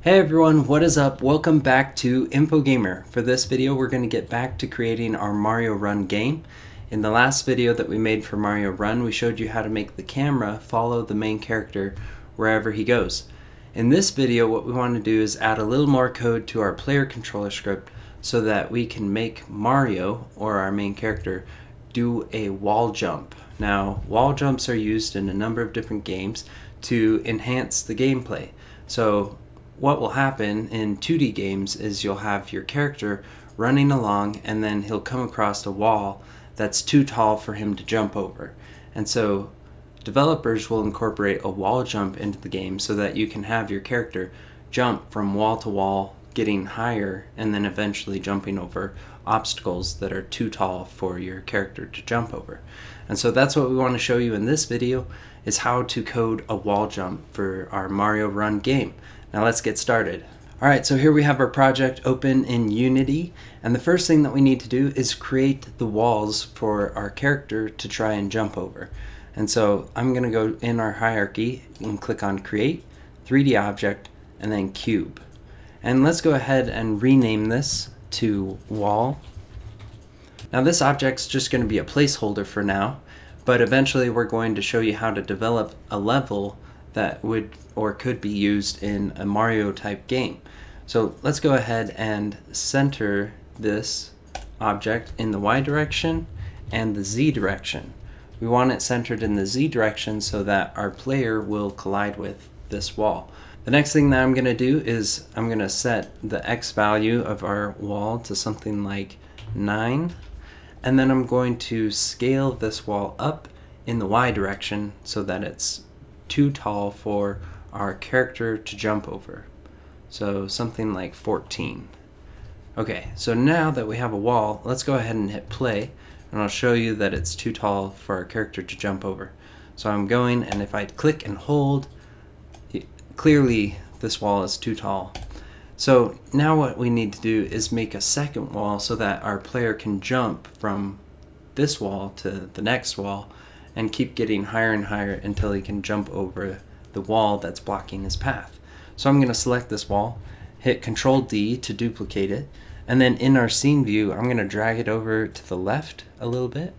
Hey everyone, what is up? Welcome back to InfoGamer. For this video, we're going to get back to creating our Mario Run game. In the last video that we made for Mario Run, we showed you how to make the camera follow the main character wherever he goes. In this video, what we want to do is add a little more code to our player controller script so that we can make Mario, or our main character, do a wall jump. Now, wall jumps are used in a number of different games to enhance the gameplay. So what will happen in 2D games is you'll have your character running along and then he'll come across a wall that's too tall for him to jump over. And so developers will incorporate a wall jump into the game so that you can have your character jump from wall to wall, getting higher, and then eventually jumping over obstacles that are too tall for your character to jump over. And so that's what we want to show you in this video, is how to code a wall jump for our Mario Run game. Now let's get started. Alright, so here we have our project open in Unity, and the first thing that we need to do is create the walls for our character to try and jump over. And so I'm going to go in our hierarchy and click on Create, 3D Object, and then Cube. And let's go ahead and rename this to Wall. Now this object's just going to be a placeholder for now, but eventually we're going to show you how to develop a level that would or could be used in a Mario type game. So let's go ahead and center this object in the Y direction and the Z direction. We want it centered in the Z direction so that our player will collide with this wall. The next thing that I'm going to do is I'm going to set the X value of our wall to something like 9, and then I'm going to scale this wall up in the Y direction so that it's too tall for our character to jump over. So something like 14. Okay, so now that we have a wall, let's go ahead and hit play, and I'll show you that it's too tall for our character to jump over. So I'm going, and if I click and hold, clearly this wall is too tall. So now what we need to do is make a second wall so that our player can jump from this wall to the next wall and keep getting higher and higher until he can jump over the wall that's blocking his path. So I'm going to select this wall, hit Control D to duplicate it, and then in our scene view I'm going to drag it over to the left a little bit,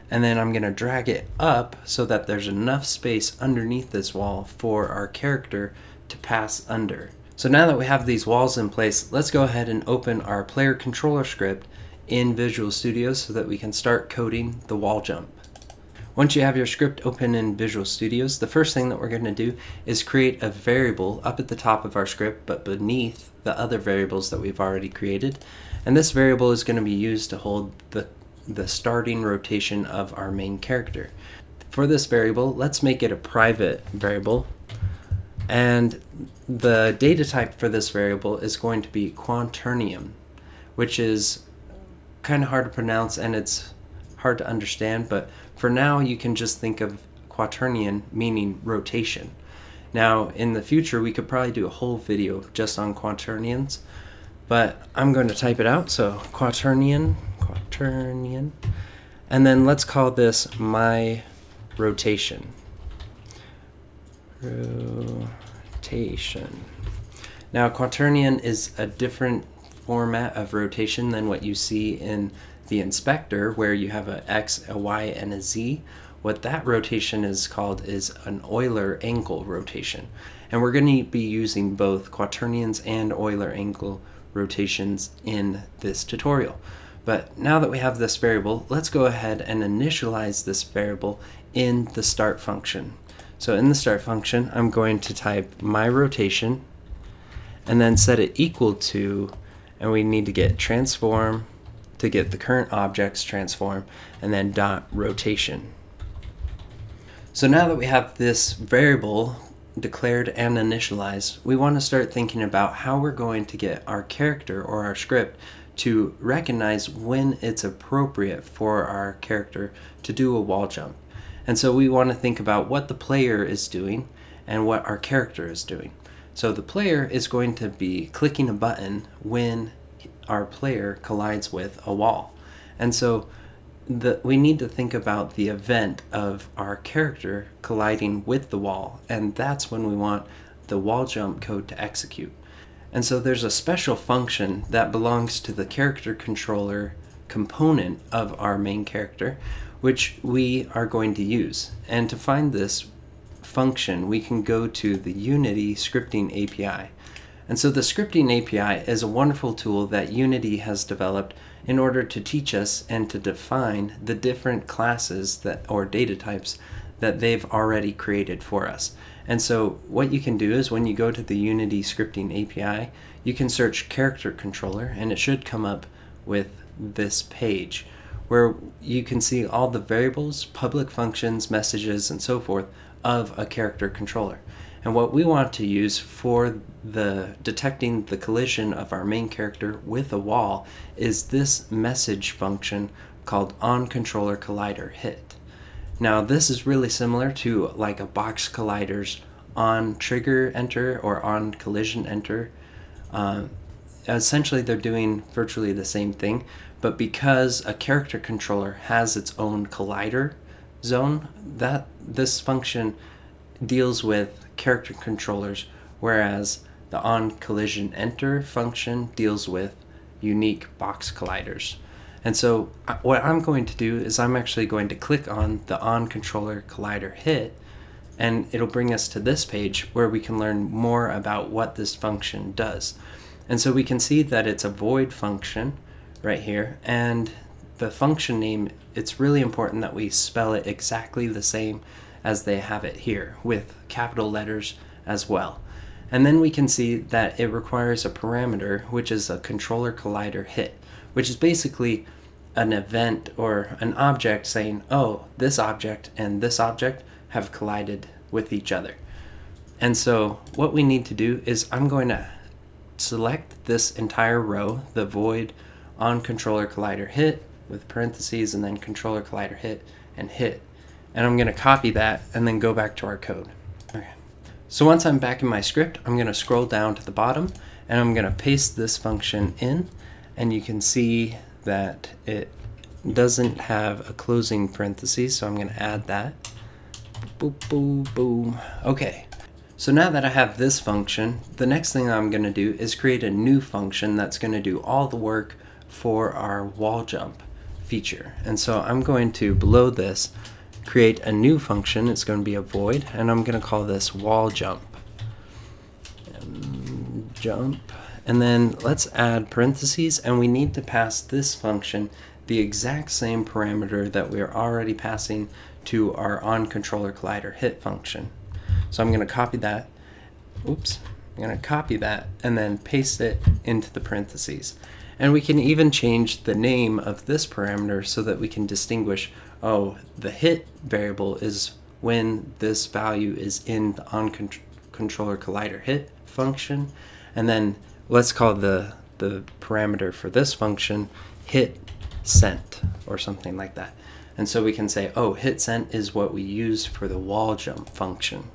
and then I'm going to drag it up so that there's enough space underneath this wall for our character to pass under. So now that we have these walls in place, let's go ahead and open our player controller script in Visual Studio so that we can start coding the wall jump. Once you have your script open in Visual Studios, the first thing that we're going to do is create a variable up at the top of our script, but beneath the other variables that we've already created. And this variable is going to be used to hold the starting rotation of our main character. For this variable, let's make it a private variable. And the data type for this variable is going to be quaternion, which is kind of hard to pronounce and it's hard to understand, but for now you can just think of quaternion meaning rotation. Now in the future we could probably do a whole video just on quaternions, but I'm going to type it out. So quaternion, and then let's call this my rotation. Now quaternion is a different format of rotation than what you see in the inspector, where you have a X, a Y, and a Z. What that rotation is called is an Euler angle rotation. And we're going to be using both quaternions and Euler angle rotations in this tutorial. But now that we have this variable, let's go ahead and initialize this variable in the start function. So in the start function, I'm going to type my rotation and then set it equal to, and we need to get transform to get the current object's transform, and then dot rotation. So now that we have this variable declared and initialized, we want to start thinking about how we're going to get our character or our script to recognize when it's appropriate for our character to do a wall jump. And so we want to think about what the player is doing and what our character is doing. So the player is going to be clicking a button when our player collides with a wall. And so we need to think about the event of our character colliding with the wall, and that's when we want the wall jump code to execute. And so there's a special function that belongs to the character controller component of our main character, which we are going to use. And to find this function, we can go to the Unity scripting API. And so the scripting API is a wonderful tool that Unity has developed in order to teach us and to define the different classes that, or data types, that they've already created for us. And so what you can do is when you go to the Unity scripting API, you can search character controller, and it should come up with this page where you can see all the variables, public functions, messages, and so forth of a character controller. And what we want to use for the detecting the collision of our main character with a wall is this message function called onControllerColliderHit. Now this is really similar to like a box collider's onTriggerEnter or onCollisionEnter. Essentially they're doing virtually the same thing, but because a character controller has its own collider zone, that this function deals with character controllers, whereas the onCollisionEnter function deals with unique box colliders. And so what I'm going to do is I'm actually going to click on the onControllerColliderHit, and it'll bring us to this page where we can learn more about what this function does. And so we can see that it's a void function right here, and the function name, it's really important that we spell it exactly the same as they have it here, with capital letters as well. And then we can see that it requires a parameter, which is a controller collider hit, which is basically an event or an object saying, oh, this object and this object have collided with each other. And so what we need to do is I'm going to select this entire row, the void onControllerColliderHit with parentheses and then controllerColliderHit and hit. And I'm going to copy that and then go back to our code. Okay. So once I'm back in my script, I'm going to scroll down to the bottom and I'm going to paste this function in, and you can see that it doesn't have a closing parentheses, so I'm going to add that. Boom, boom, boom. Okay. So now that I have this function, the next thing I'm going to do is create a new function that's going to do all the work for our wall jump feature. And so I'm going to, below this, create a new function. It's going to be a void, and I'm going to call this wall jump. And then let's add parentheses, and we need to pass this function the exact same parameter that we are already passing to our onControllerColliderHit function. So I'm going to copy that. Oops. I'm going to copy that and then paste it into the parentheses. And we can even change the name of this parameter so that we can distinguish, oh, the hit variable is when this value is in the onControllerColliderHit function. And then let's call the parameter for this function hit sent or something like that. And so we can say, oh, hit sent is what we use for the wall jump function.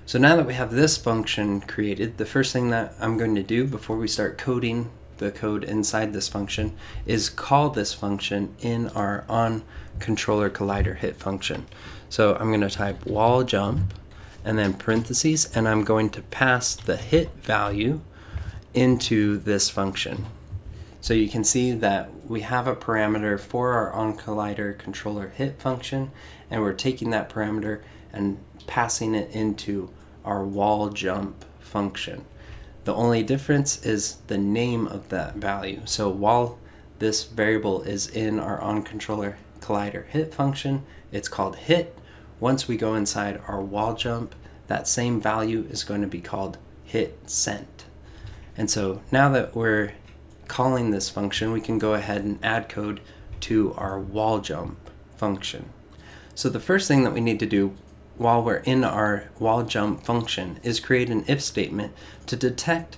So now that we have this function created, the first thing that I'm going to do before we start coding the code inside this function is call this function in our onControllerColliderHit function. So I'm going to type wall jump and then parentheses, and I'm going to pass the hit value into this function. So you can see that we have a parameter for our onColliderControllerHit function, and we're taking that parameter and passing it into our wall jump function. The only difference is the name of that value. So while this variable is in our onControllerColliderHit function, it's called hit. Once we go inside our wall jump, that same value is going to be called hit sent. And so now that we're calling this function, we can go ahead and add code to our wall jump function. So the first thing that we need to do while we're in our wall jump function is create an if statement to detect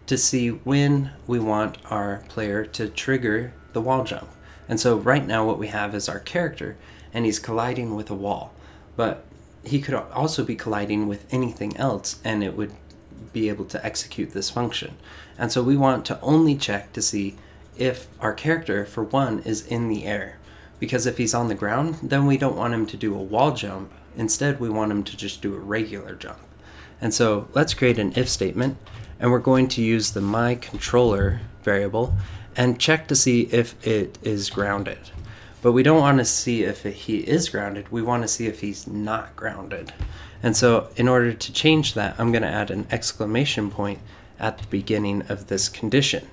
to see when we want our player to trigger the wall jump. And so right now what we have is our character, and he's colliding with a wall, but he could also be colliding with anything else and it would be able to execute this function. And so we want to only check to see if our character, for one, is in the air, because if he's on the ground, then we don't want him to do a wall jump. Instead, we want him to just do a regular jump. And so let's create an if statement, and we're going to use the myController variable and check to see if it is grounded. But we don't want to see if he is grounded, we want to see if he's not grounded. And so in order to change that, I'm going to add an exclamation point at the beginning of this condition.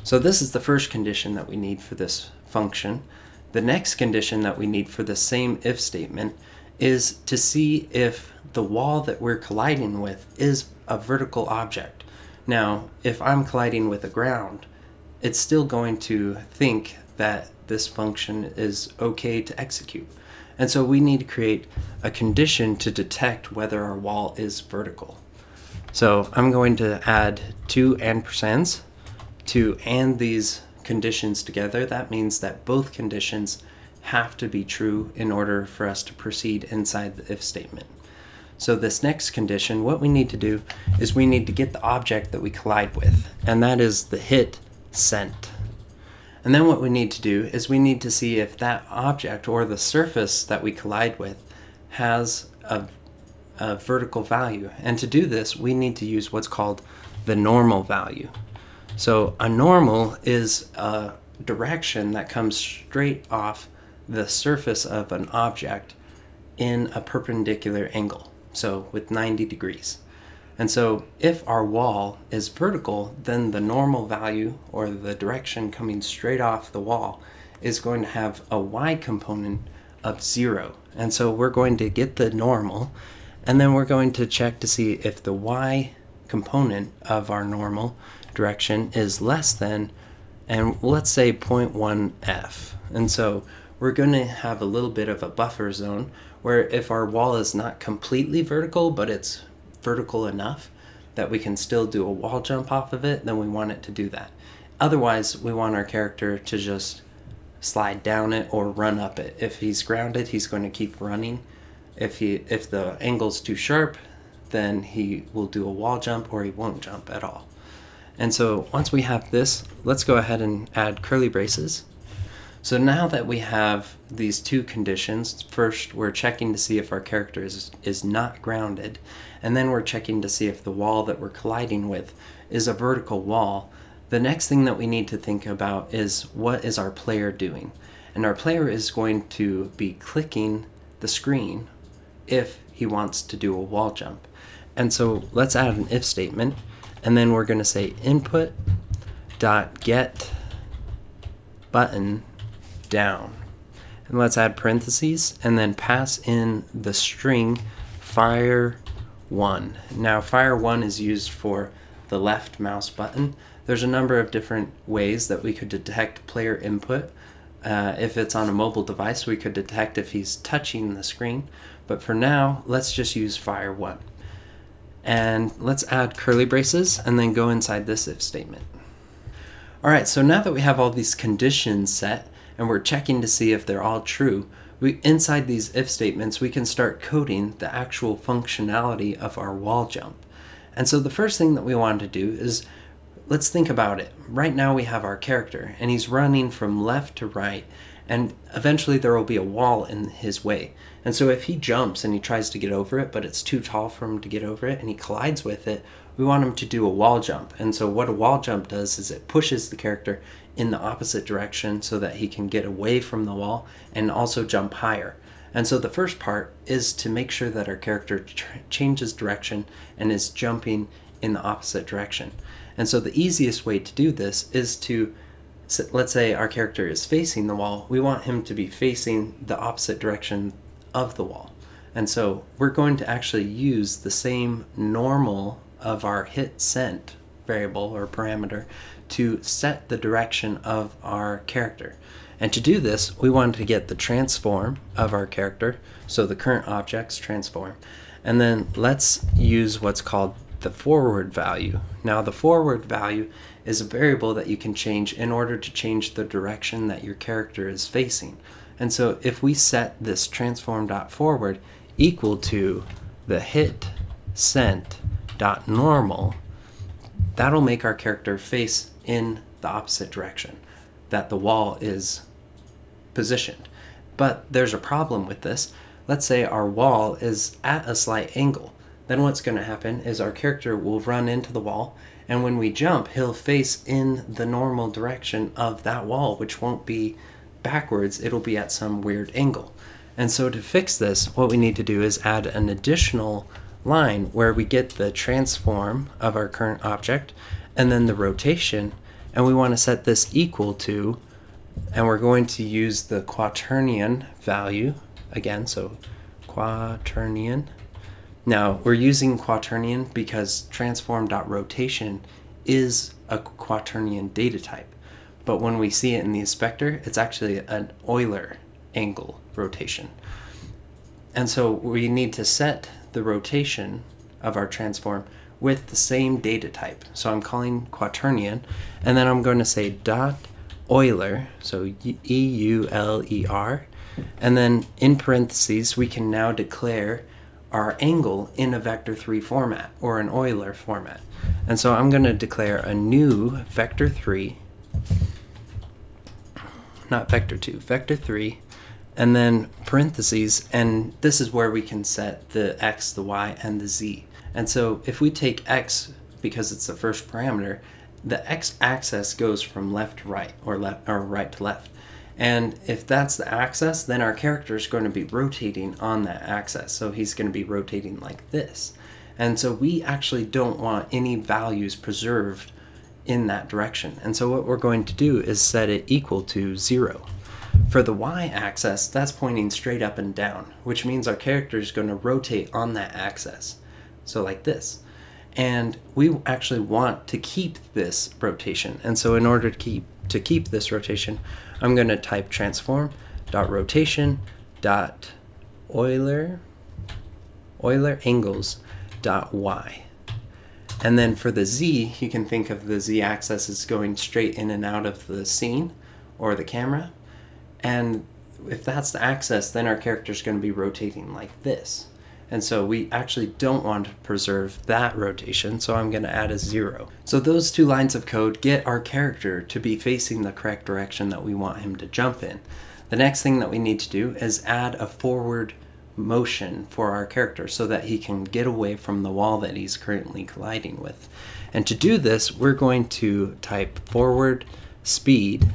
So this is the first condition that we need for this function. The next condition that we need for the same if statement is to see if the wall that we're colliding with is a vertical object. Now, if I'm colliding with the ground, it's still going to think that this function is okay to execute. And so we need to create a condition to detect whether our wall is vertical. So I'm going to add two ampersands to AND these conditions together. That means that both conditions have to be true in order for us to proceed inside the if statement. So this next condition, what we need to do is we need to get the object that we collide with, and that is the hit sent. And then what we need to do is we need to see if that object or the surface that we collide with has a vertical value. And to do this, we need to use what's called the normal value. So a normal is a direction that comes straight off the surface of an object in a perpendicular angle, so with 90 degrees. And so if our wall is vertical, then the normal value, or the direction coming straight off the wall, is going to have a y component of 0. And so we're going to get the normal, and then we're going to check to see if the y component of our normal direction is less than, and let's say 0.1 f. And so we're going to have a little bit of a buffer zone where if our wall is not completely vertical, but it's vertical enough that we can still do a wall jump off of it, then we want it to do that. Otherwise, we want our character to just slide down it or run up it. If he's grounded, he's going to keep running. If the angle's too sharp, then he will do a wall jump or he won't jump at all. And so once we have this, let's go ahead and add curly braces. So now that we have these two conditions, first we're checking to see if our character is not grounded, and then we're checking to see if the wall that we're colliding with is a vertical wall. The next thing that we need to think about is, what is our player doing? And our player is going to be clicking the screen if he wants to do a wall jump. And so let's add an if statement, and then we're going to say input dot get button down, and let's add parentheses and then pass in the string fire1. Now fire1 is used for the left mouse button. There's a number of different ways that we could detect player input. If it's on a mobile device, we could detect if he's touching the screen, but for now let's just use fire1. And let's add curly braces and then go inside this if statement. Alright, so now that we have all these conditions set and we're checking to see if they're all true, inside these if statements we can start coding the actual functionality of our wall jump. And so the first thing that we want to do is, let's think about it. Right now we have our character and he's running from left to right, and eventually there will be a wall in his way. And so if he jumps and he tries to get over it, but it's too tall for him to get over it and he collides with it, we want him to do a wall jump. And so what a wall jump does is it pushes the character in the opposite direction so that he can get away from the wall and also jump higher. And so the first part is to make sure that our character changes direction and is jumping in the opposite direction. And so the easiest way to do this is to, let's say our character is facing the wall, we want him to be facing the opposite direction of the wall. And so we're going to actually use the same normal of our hit sent variable or parameter to set the direction of our character. And to do this, we want to get the transform of our character, so the current object's transform, and then let's use what's called the forward value. Now the forward value is a variable that you can change in order to change the direction that your character is facing. And so if we set this transform.forward equal to the hit sent dot normal, that'll make our character face in the opposite direction that the wall is positioned. But there's a problem with this. Let's say our wall is at a slight angle. then what's going to happen is our character will run into the wall, and when we jump, he'll face in the normal direction of that wall, which won't be backwards, it'll be at some weird angle. And so to fix this, what we need to do is add an additional line where we get the transform of our current object and then the rotation, and we want to set this equal to, and we're going to use the quaternion value again, so quaternion. Now we're using quaternion because transform.rotation is a quaternion data type, but when we see it in the inspector, it's actually an Euler angle rotation. And so we need to set the rotation of our transform with the same data type. So I'm calling quaternion, and then I'm going to say dot Euler, so E-U-L-E-R, and then in parentheses we can now declare our angle in a vector3 format or an Euler format. And so I'm going to declare a new vector3, not vector2, vector3, and then parentheses, and this is where we can set the x, the y, and the z. And so if we take x, because it's the first parameter, the x-axis goes from left to right, or right to left. And if that's the axis, then our character is going to be rotating on that axis. So he's going to be rotating like this. And so we actually don't want any values preserved in that direction. And so what we're going to do is set it equal to 0. For the y-axis, that's pointing straight up and down, which means our character is going to rotate on that axis. So like this. And we actually want to keep this rotation. And so in order to keep this rotation, I'm going to type transform.rotation.Euler angles.y. And then for the z, you can think of the z-axis as going straight in and out of the scene or the camera. And if that's the axis, then our character is going to be rotating like this. And so we actually don't want to preserve that rotation, so I'm going to add a 0. So those two lines of code get our character to be facing the correct direction that we want him to jump in. The next thing that we need to do is add a forward motion for our character so that he can get away from the wall that he's currently colliding with. And to do this, we're going to type forward speed,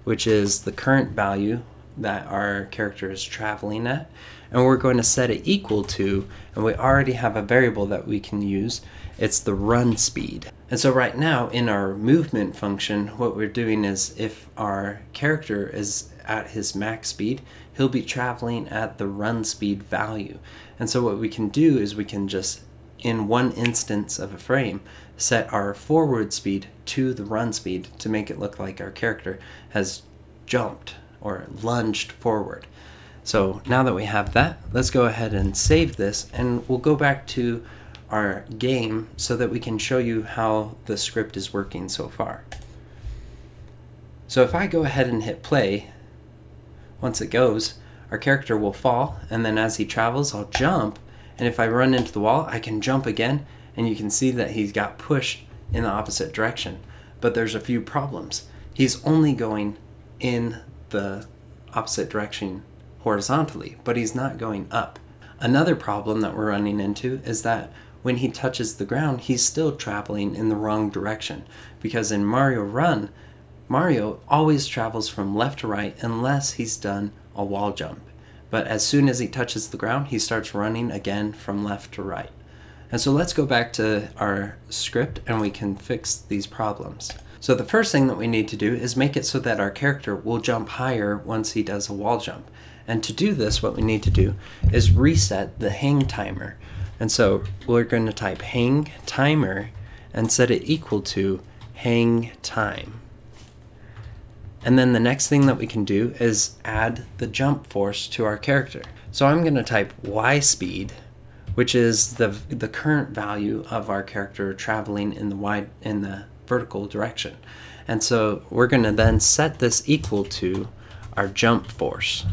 which is the current value that our character is traveling at, and we're going to set it equal to, and we already have a variable that we can use, it's the run speed. And so right now in our movement function, what we're doing is if our character is at his max speed, he'll be traveling at the run speed value. And so what we can do is we can just, in one instance of a frame, set our forward speed to the run speed to make it look like our character has jumped or lunged forward. So now that we have that, let's go ahead and save this, and we'll go back to our game so that we can show you how the script is working so far. So if I go ahead and hit play, once it goes, our character will fall, and then as he travels, I'll jump, and if I run into the wall, I can jump again, and you can see that he's got pushed in the opposite direction. But there's a few problems. He's only going in the opposite direction horizontally, but he's not going up. Another problem that we're running into is that when he touches the ground, he's still traveling in the wrong direction, because in Mario Run, Mario always travels from left to right unless he's done a wall jump. But as soon as he touches the ground, he starts running again from left to right. And so let's go back to our script and we can fix these problems. So the first thing that we need to do is make it so that our character will jump higher once he does a wall jump. And to do this, what we need to do is reset the hang timer. And so we're going to type hang timer and set it equal to hang time. And then the next thing that we can do is add the jump force to our character. So I'm going to type y speed, which is the current value of our character traveling in the vertical direction. And so we're going to then set this equal to our jump force.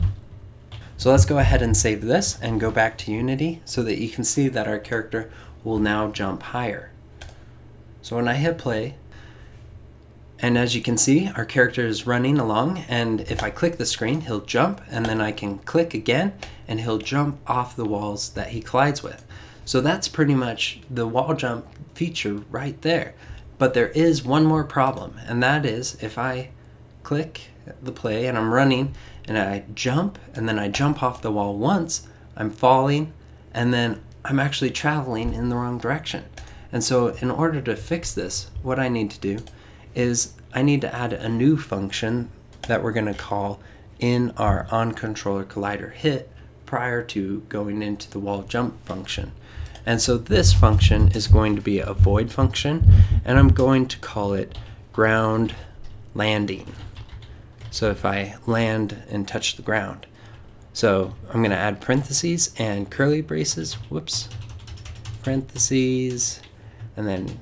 So let's go ahead and save this and go back to Unity so that you can see that our character will now jump higher. So when I hit play, and as you can see, our character is running along, and if I click the screen, he'll jump, and then I can click again, and he'll jump off the walls that he collides with. So that's pretty much the wall jump feature right there. But there is one more problem, and that is if I click the play and I'm running and I jump and then I jump off the wall once, I'm falling and then I'm actually traveling in the wrong direction. And so in order to fix this, what I need to do is I need to add a new function that we're going to call in our on-controller collider hit prior to going into the wall jump function. And so this function is going to be a void function, and I'm going to call it ground landing. So if I land and touch the ground. So I'm going to add parentheses and curly braces, whoops, parentheses, and then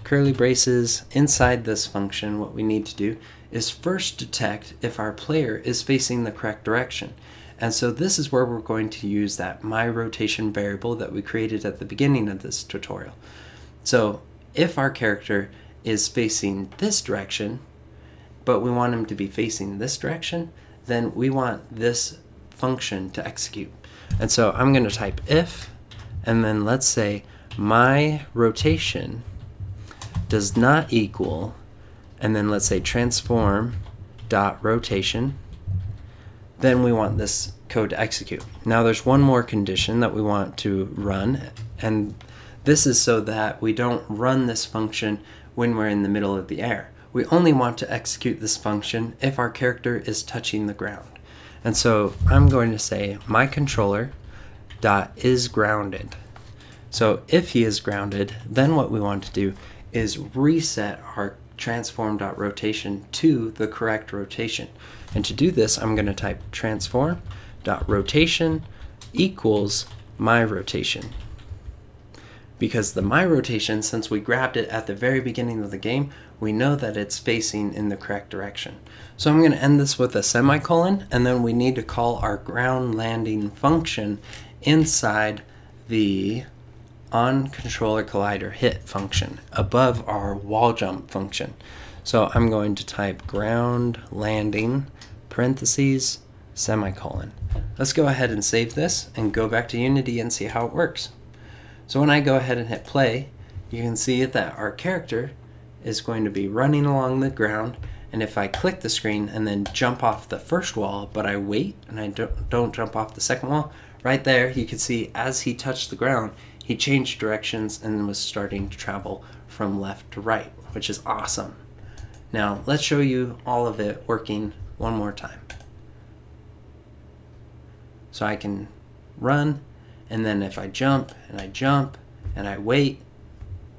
curly braces. Inside this function, what we need to do is first detect if our player is facing the correct direction. And so this is where we're going to use that myRotation variable that we created at the beginning of this tutorial. So if our character is facing this direction, but we want him to be facing this direction, then we want this function to execute. And so I'm going to type if, and then let's say myRotation does not equal, and then let's say transform.rotation, then we want this code to execute. Now there's one more condition that we want to run, and this is so that we don't run this function when we're in the middle of the air. We only want to execute this function if our character is touching the ground. And so I'm going to say my controller dot is grounded. So if he is grounded, then what we want to do is reset our transform.rotation to the correct rotation. And to do this, I'm going to type transform.rotation equals myRotation. Because the myRotation, since we grabbed it at the very beginning of the game, we know that it's facing in the correct direction. So I'm going to end this with a semicolon, and then we need to call our ground landing function inside the on-controller collider hit function above our wall jump function. So I'm going to type ground landing parentheses semicolon. Let's go ahead and save this and go back to Unity and see how it works. So when I go ahead and hit play, you can see that our character is going to be running along the ground, and if I click the screen and then jump off the first wall, but I wait and I don't jump off the second wall, right there you can see as he touched the ground, he changed directions and was starting to travel from left to right, which is awesome. Now let's show you all of it working one more time. So I can run, and then if I jump and I wait,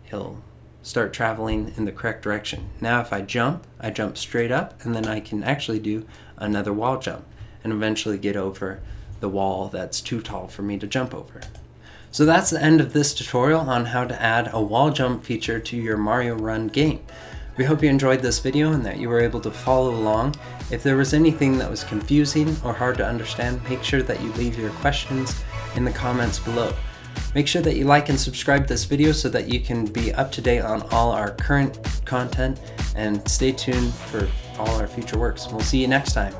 he'll start traveling in the correct direction. Now if I jump straight up, and then I can actually do another wall jump and eventually get over the wall that's too tall for me to jump over. So that's the end of this tutorial on how to add a wall jump feature to your Mario Run game. We hope you enjoyed this video and that you were able to follow along. If there was anything that was confusing or hard to understand, make sure that you leave your questions in the comments below. Make sure that you like and subscribe this video so that you can be up to date on all our current content, and stay tuned for all our future works. We'll see you next time.